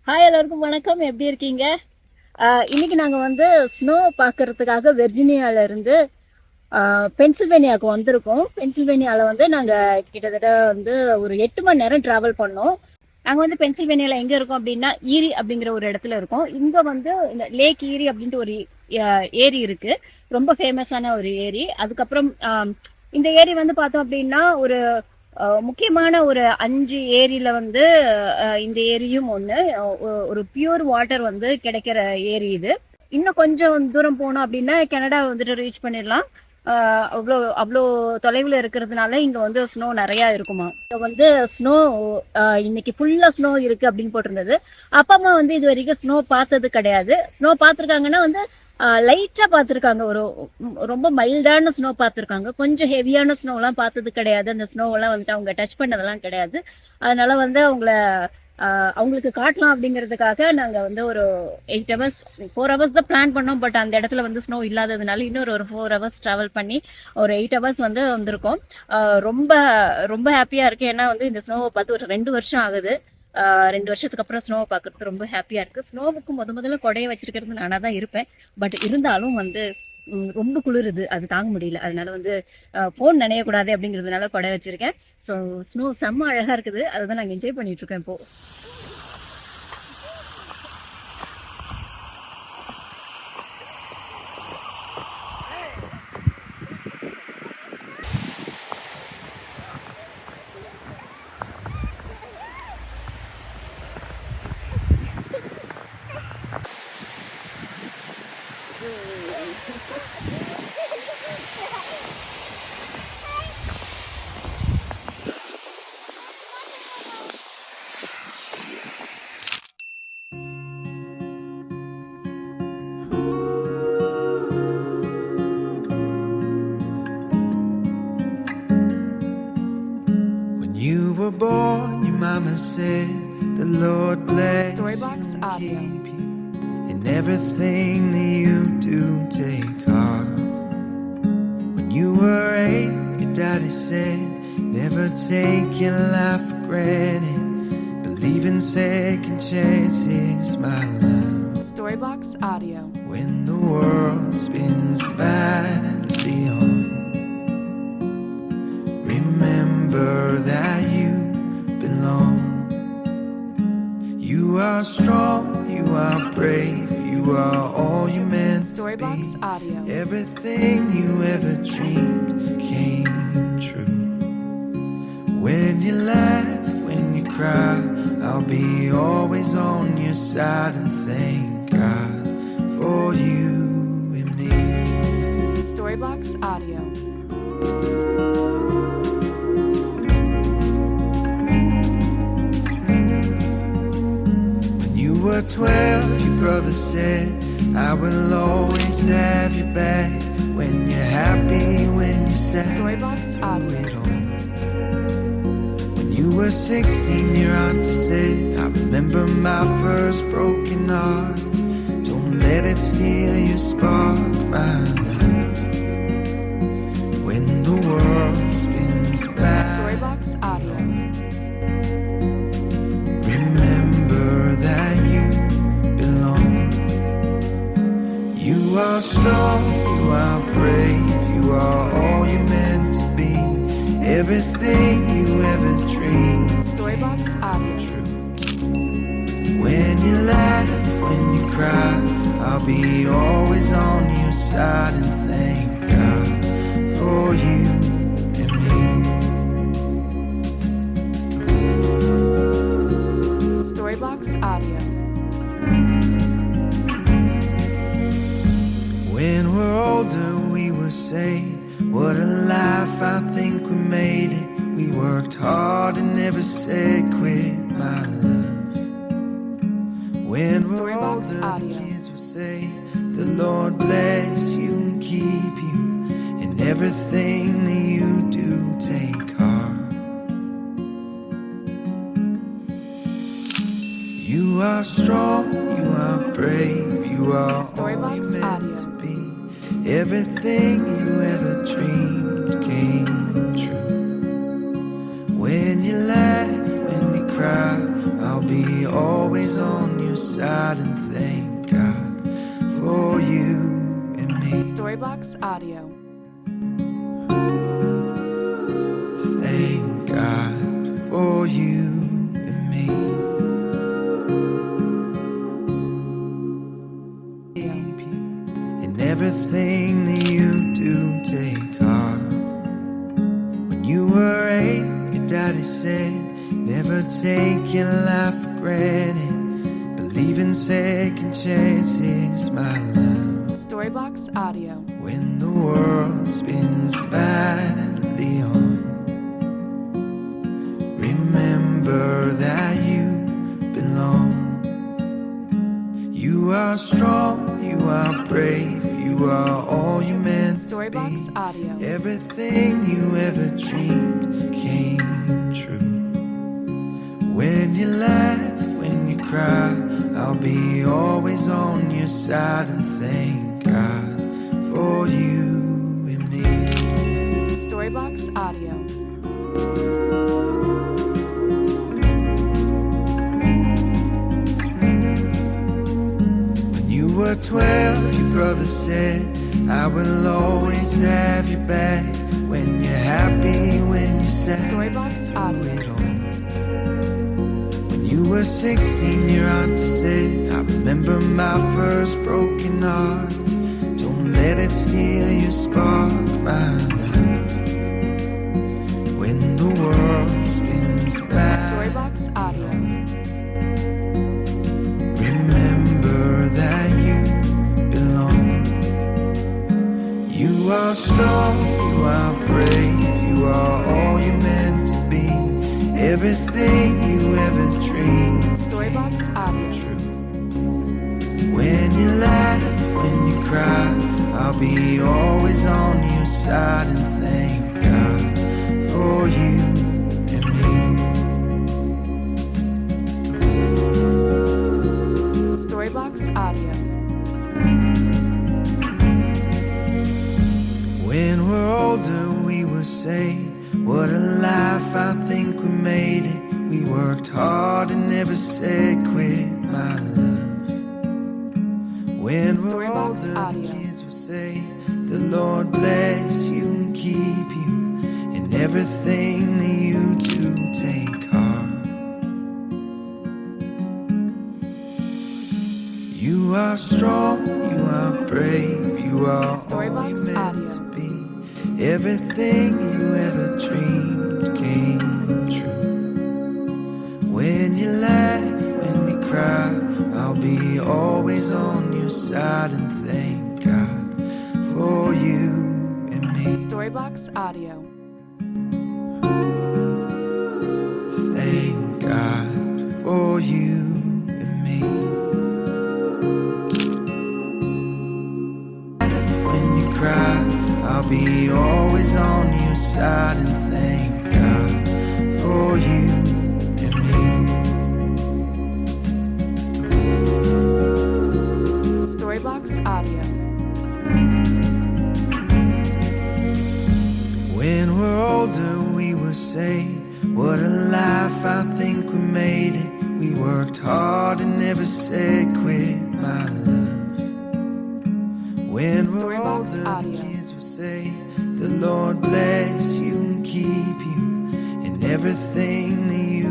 Hi, எல்லாருக்கும் வணக்கம். எப்படி இருக்கீங்க? இன்னைக்கு நாங்கள் வந்து ஸ்னோ பார்க்கறதுக்காக வெர்ஜினியால இருந்து பென்சில்வேனியாவுக்கு வந்திருக்கோம். பென்சில்வேனியாவில் வந்து நாங்கள் கிட்டத்தட்ட வந்து ஒரு 8 மணி நேரம் ட்ராவல் பண்ணோம். நாங்கள் வந்து பென்சில்வேனியாவில் எங்கே இருக்கோம் அப்படின்னா, ஈரி அப்படிங்கிற ஒரு இடத்துல இருக்கோம். இங்கே வந்து இந்த லேக் ஈரி அப்படின்ட்டு ஒரு ஏரி இருக்கு. ரொம்ப ஃபேமஸான ஒரு ஏரி. அதுக்கப்புறம் இந்த ஏரி வந்து பார்த்தோம் அப்படின்னா ஒரு முக்கியமான ஒரு 5 ஏரியில வந்து இந்த ஏரியும் ஒன்று. ஒரு பியூர் வாட்டர் வந்து கிடைக்கிற ஏரி இது. இன்னும் கொஞ்சம் தூரம் போனோம் அப்படின்னா கனடா வந்துட்டு ரீச் பண்ணிடலாம். அவ்வளோ அவ்வளோ தொலைவில் இருக்கிறதுனால இங்கே வந்து ஸ்னோ நிறையா இருக்குமா. இங்கே வந்து ஸ்னோ இன்னைக்கு ஃபுல்லாக ஸ்னோ இருக்கு அப்படின்னு போட்டிருந்தது. அப்பா அம்மா வந்து இது வரைக்கும் ஸ்னோ பார்த்தது கிடையாது. ஸ்னோ பார்த்துருக்காங்கன்னா வந்து லைட்டா பார்த்துருக்காங்க. ஒரு ரொம்ப மைல்டான ஸ்னோ பார்த்துருக்காங்க. கொஞ்சம் ஹெவியான ஸ்னோலாம் பார்த்தது கிடையாது. அந்த ஸ்னோவெல்லாம் வந்துட்டு அவங்க டச் பண்ணதெல்லாம் கிடையாது. அதனால வந்து அவங்களுக்கு காட்டலாம் அப்படிங்கிறதுக்காக நாங்கள் வந்து ஒரு 8 ஹவர்ஸ் 4 ஹவர்ஸ் தான் பிளான் பண்ணோம். பட் அந்த இடத்துல வந்து ஸ்னோ இல்லாததுனால இன்னொரு ஒரு 4 ஹவர்ஸ் ட்ராவல் பண்ணி ஒரு 8 ஹவர்ஸ் வந்து வந்திருக்கோம். ரொம்ப ரொம்ப ஹாப்பியாக இருக்கு. ஏன்னா வந்து இந்த ஸ்னோவை பார்த்து ஒரு 2 வருஷம் ஆகுது. 2 வருஷத்துக்கு அப்புறம் ஸ்னோவை பார்க்கறது ரொம்ப ஹாப்பியா இருக்கு. ஸ்னோவுக்கு முதல்ல கொடையை வச்சிருக்கிறது நானா தான் இருப்பேன். பட் இருந்தாலும் வந்து ரொம்ப குளிருது, அது தாங்க முடியல. அதனால வந்து ஃபோன் நனையக்கூடாது அப்படிங்கிறதுனால கொடை வச்சிருக்கேன். ஸோ ஸ்னோ செம்ம அழகா இருக்குது. அதை தான் நாங்கள் என்ஜாய் பண்ணிட்டு இருக்கேன் இப்போ. You were born, your mama said, the Lord bless Storybox you and Audio. keep you in everything that you do. Take heart. When you were 8, your daddy said, never take your life for granted. Believe in second chances, my love. Storybox Audio. When the world spins badly on, remember that you belong. You are strong, you are brave, you are all you meant to Storybox be. Audio. Everything you ever dreamed came true. When you laugh, when you cry, I'll be always on your side, and thank God for you and me. Storybox Audio. When you were 12, your brother said, I will always have your back. When you're happy, when you're sad, Storybox through Audio. it all. When you were 16, your aunt said, I remember my first broken heart. Don't let it steal your spark, my love. When the world spins back, Storybox Audio. remember that you belong. You are strong, you are brave, you are all you're meant to be. Everything you ever dreamed Storybox Audio. true. When you laugh, when you cry, I'll be always on your side, and thank God for you and me. Storybox Audio. When we're older, we will say, what a life, I think we made it. We worked hard and never said quit, my love. When we're Storybox older, the Audio. kids will say, the Lord bless you and keep you in everything that you do. Take heart. You are strong, you are brave, you are all Storybox you meant Audio. to be. Everything you ever dreamed came true. When you laugh, when you cry, I'll I'll be always on your side and thank God for you and me. Storybox Audio. Thank God for you and me. In everything that you do, take heart. When you were 8, your daddy said, never take your life for granted. Believe in second chances, my love. Storybox Audio. When the world spins madly on, remember that you belong. You are strong, you are brave, you are all you meant to Storybox be. Audio. Everything you ever dreamed came true. When you laugh, when you cry, I'll be always on your side and thank God for you and me. Storybox Audio. When you were 12, your brother said, I will always have your back. When you're happy, when you're sad, Storybox Audio. it on. When you were 16, your auntie said, I remember my first broken heart. Don't let it steal your spark, my love. When the world spins back, Storybox Audio. remember that you belong. You are strong, you are brave, you are all you meant to be. Everything you ever dreamed Storybox Audio. true. When you laugh, when you cry, I'll be always on your side and thank God for you and me. Storybox Audio. When we're older, we will say, what a life, I think we made it. We worked hard and never said quit, my love. When we're Storybox older, the Audio. kids will say, the Lord bless you and keep you. In everything that you do, take heart. You are strong, you are brave, you are all Storybox you meant Audio. to be. Everything you ever dreamed came true. When you laugh, when you cry, I'll be always on your side and thank God for you and me. Storybox Audio. Thank God for you and me. When you cry, I'll be always on your side and thank God for you and me. Storybox Audio. When we're older, we will say, what a life, I think we made it. We worked hard and never said quit, my love. When we're Storybox older, the Audio. kids will say, the Lord bless you and keep you. In everything that you